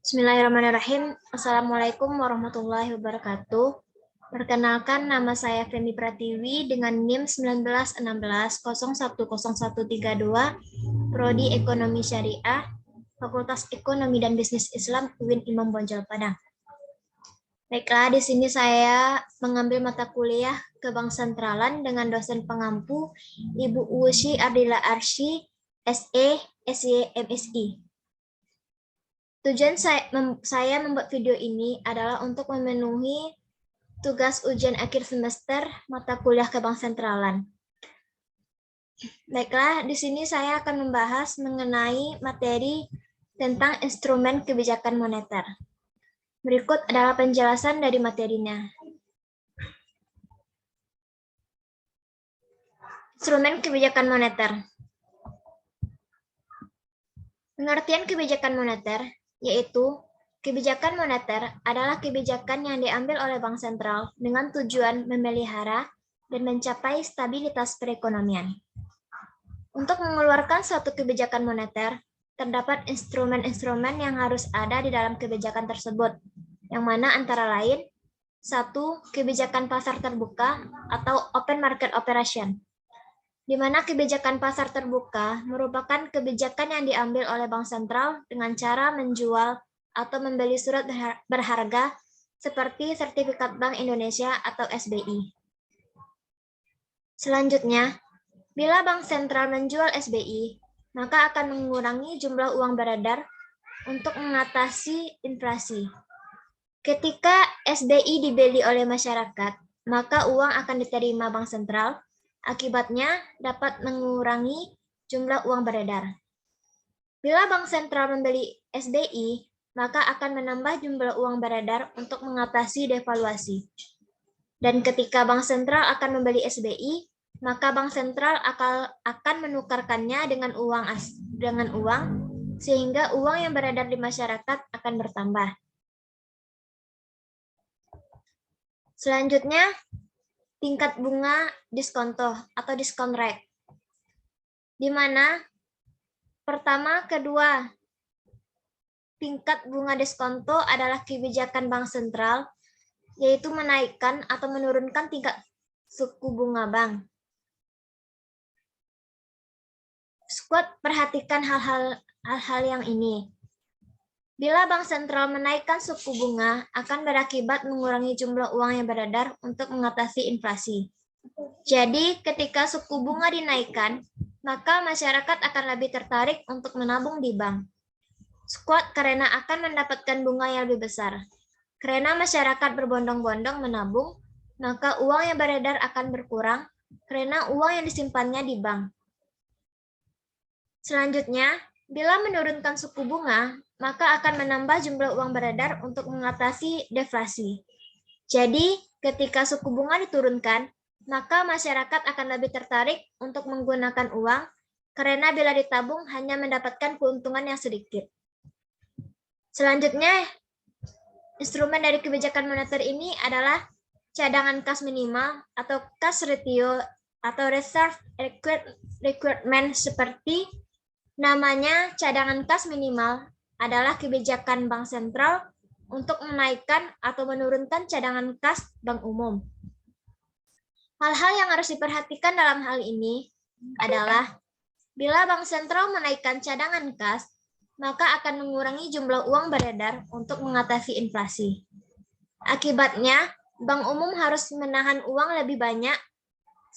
Bismillahirrahmanirrahim. Assalamualaikum warahmatullahi wabarakatuh. Perkenalkan, nama saya Femi Pratiwi dengan NIM 1916010132, Prodi Ekonomi Syariah, Fakultas Ekonomi dan Bisnis Islam, UIN Imam Bonjol Padang. Baiklah, di sini saya mengambil mata kuliah Kebanksentralan dengan dosen pengampu Ibu Uwusi Ardila Arsy, SE, SY, MSI. Tujuan saya membuat video ini adalah untuk memenuhi tugas ujian akhir semester mata kuliah Kebanksentralan. Baiklah, di sini saya akan membahas mengenai materi tentang instrumen kebijakan moneter. Berikut adalah penjelasan dari materinya. Instrumen kebijakan moneter. Pengertian kebijakan moneter yaitu kebijakan moneter adalah kebijakan yang diambil oleh Bank Sentral dengan tujuan memelihara dan mencapai stabilitas perekonomian. Untuk mengeluarkan suatu kebijakan moneter, terdapat instrumen-instrumen yang harus ada di dalam kebijakan tersebut, yang mana antara lain, 1. Kebijakan pasar terbuka atau open market operation, di mana kebijakan pasar terbuka merupakan kebijakan yang diambil oleh Bank Sentral dengan cara menjual atau membeli surat berharga seperti Sertifikat Bank Indonesia atau SBI. Selanjutnya, bila Bank Sentral menjual SBI, maka akan mengurangi jumlah uang beredar untuk mengatasi inflasi. Ketika SBI dibeli oleh masyarakat, maka uang akan diterima Bank Sentral. Akibatnya dapat mengurangi jumlah uang beredar. Bila Bank Sentral membeli SBI, maka akan menambah jumlah uang beredar untuk mengatasi devaluasi. Dan ketika Bank Sentral akan membeli SBI, maka Bank Sentral akan menukarkannya dengan uang sehingga uang yang beredar di masyarakat akan bertambah. Selanjutnya, tingkat bunga diskonto atau discount rate, di mana pertama, kedua, tingkat bunga diskonto adalah kebijakan Bank Sentral, yaitu menaikkan atau menurunkan tingkat suku bunga bank. Squad, perhatikan hal-hal yang ini. Bila Bank Sentral menaikkan suku bunga, akan berakibat mengurangi jumlah uang yang beredar untuk mengatasi inflasi. Jadi, ketika suku bunga dinaikkan, maka masyarakat akan lebih tertarik untuk menabung di bank. Squad, karena akan mendapatkan bunga yang lebih besar. Karena masyarakat berbondong-bondong menabung, maka uang yang beredar akan berkurang karena uang yang disimpannya di bank. Selanjutnya, bila menurunkan suku bunga, maka akan menambah jumlah uang beredar untuk mengatasi deflasi. Jadi, ketika suku bunga diturunkan, maka masyarakat akan lebih tertarik untuk menggunakan uang, karena bila ditabung hanya mendapatkan keuntungan yang sedikit. Selanjutnya, instrumen dari kebijakan moneter ini adalah cadangan kas minimal atau cash ratio atau reserve requirement. Seperti namanya, cadangan kas minimal adalah kebijakan Bank Sentral untuk menaikkan atau menurunkan cadangan kas bank umum. Hal-hal yang harus diperhatikan dalam hal ini adalah bila Bank Sentral menaikkan cadangan kas, maka akan mengurangi jumlah uang beredar untuk mengatasi inflasi. Akibatnya, bank umum harus menahan uang lebih banyak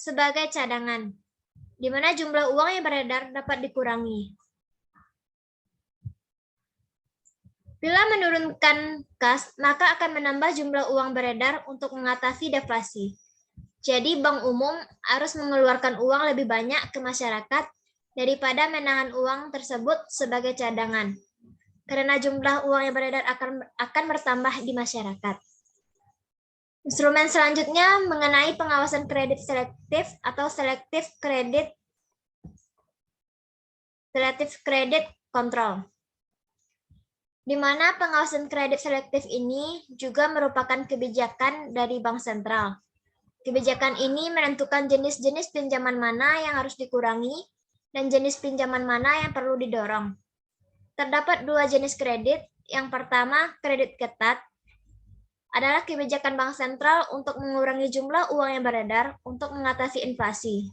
sebagai cadangan, di mana jumlah uang yang beredar dapat dikurangi. Bila menurunkan kas, maka akan menambah jumlah uang beredar untuk mengatasi deflasi. Jadi, bank umum harus mengeluarkan uang lebih banyak ke masyarakat daripada menahan uang tersebut sebagai cadangan, karena jumlah uang yang beredar akan bertambah di masyarakat. Instrumen selanjutnya mengenai pengawasan kredit selektif atau selective credit control, di mana pengawasan kredit selektif ini juga merupakan kebijakan dari Bank Sentral. Kebijakan ini menentukan jenis-jenis pinjaman mana yang harus dikurangi dan jenis pinjaman mana yang perlu didorong. Terdapat dua jenis kredit. Yang pertama, kredit ketat adalah kebijakan bank sentral untuk mengurangi jumlah uang yang beredar untuk mengatasi inflasi.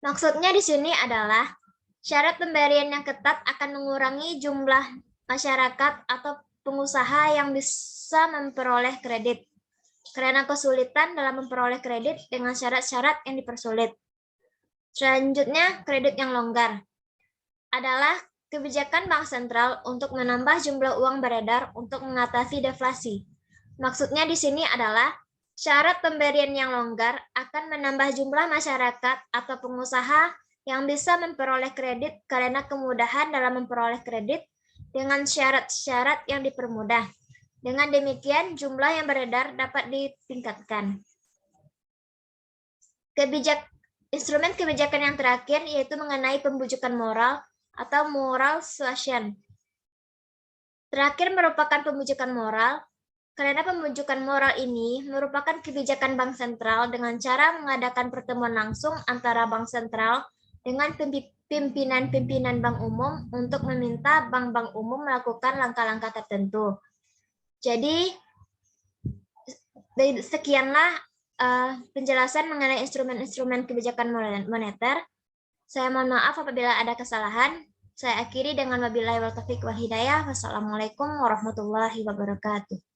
Maksudnya di sini adalah syarat pemberian yang ketat akan mengurangi jumlah masyarakat atau pengusaha yang bisa memperoleh kredit karena kesulitan dalam memperoleh kredit dengan syarat-syarat yang dipersulit. Selanjutnya, kredit yang longgar adalah kebijakan bank sentral untuk menambah jumlah uang beredar untuk mengatasi deflasi. Maksudnya di sini adalah syarat pemberian yang longgar akan menambah jumlah masyarakat atau pengusaha yang bisa memperoleh kredit karena kemudahan dalam memperoleh kredit dengan syarat-syarat yang dipermudah. Dengan demikian, jumlah yang beredar dapat ditingkatkan. Instrumen kebijakan yang terakhir yaitu mengenai pembujukan moral atau moral suasion. Terakhir merupakan pembujukan moral, karena pembujukan moral ini merupakan kebijakan bank sentral dengan cara mengadakan pertemuan langsung antara bank sentral dengan pimpinan-pimpinan bank umum untuk meminta bank-bank umum melakukan langkah-langkah tertentu. Jadi, sekianlah penjelasan mengenai instrumen-instrumen kebijakan moneter. Saya mohon maaf apabila ada kesalahan. Saya akhiri dengan wabillahi wal taufiq wal hidayah. Wassalamualaikum warahmatullahi wabarakatuh.